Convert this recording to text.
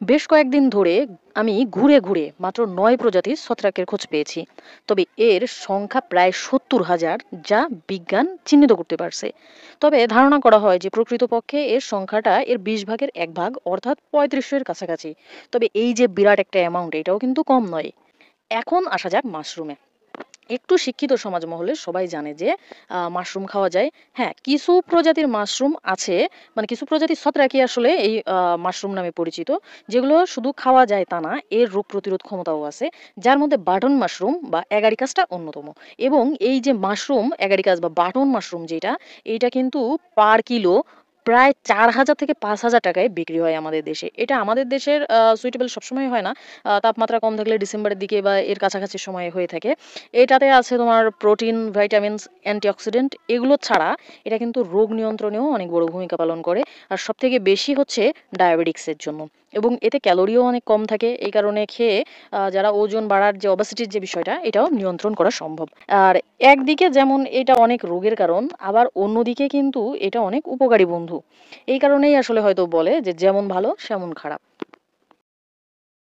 বেশ কয়েকদিন ধরে আমি ঘুরে ঘুরে মাত্র ৯ প্রজাতির ছত্রাকের খোঁজ পেয়েছি। তবে এর সংখ্যা প্রায় ৭০,০০০, যা বিজ্ঞান চিহ্নিত করতে পারছে। তবে ধারণা করা হয় যে প্রকৃতপক্ষে এর সংখ্যাটা এর ২০ ভাগের ১ ভাগ, অর্থাৎ ৩৫০০ এর কাছাকাছি। তবে এই যে বিরাট একটা অ্যামাউন্ট, এটাও কিন্তু কম নয়। এখন আসা যাক মাশরুমে। একটু শিক্ষিত সমাজ মহলে সবাই জানে যে মাশরুম খাওয়া যায়। হ্যাঁ, কিছু প্রজাতির মাশরুম আছে, মানে কিছু প্রজাতির ছত্রাকই আসলে এই মাশরুম নামে পরিচিত, যেগুলো শুধু খাওয়া যায় তা না, এর রোগ প্রতিরোধ ক্ষমতাও আছে। যার মধ্যে বাটন মাশরুম বা এগারিকাসটা অন্যতম। এবং এই যে মাশরুম এগারিকাস বা বাটন মাশরুম যেটা, এইটা কিন্তু পার কিলো প্রায় ৪,০০০ থেকে ৫,০০০ টাকায় বিক্রি হয় আমাদের দেশে। এটা আমাদের দেশের সুইটেবল সবসময় হয় না। তাপমাত্রা কম থাকলে ডিসেম্বরের দিকে বা এর কাছাকাছি সময়ে হয়ে থাকে। এটাতে আছে তোমার প্রোটিন, ভাইটামিনস, অ্যান্টিঅক্সিডেন্ট। এগুলো ছাড়া এটা কিন্তু রোগ নিয়ন্ত্রণেও অনেক বড় ভূমিকা পালন করে। আর সবথেকে বেশি হচ্ছে ডায়াবেটিকসের জন্য। এবং এতে ক্যালোরিও অনেক কম থাকে। এই কারণে খেয়ে যারা ওজন বাড়ার যে ওবেসিটির যে বিষয়টা, এটাও নিয়ন্ত্রণ করা সম্ভব। আর একদিকে যেমন এটা অনেক রোগের কারণ, আবার অন্যদিকে কিন্তু এটা অনেক উপকারী বন্ধু। এই কারণেই আসলে হয়তো বলে যে যেমন ভালো সেমন খারাপ।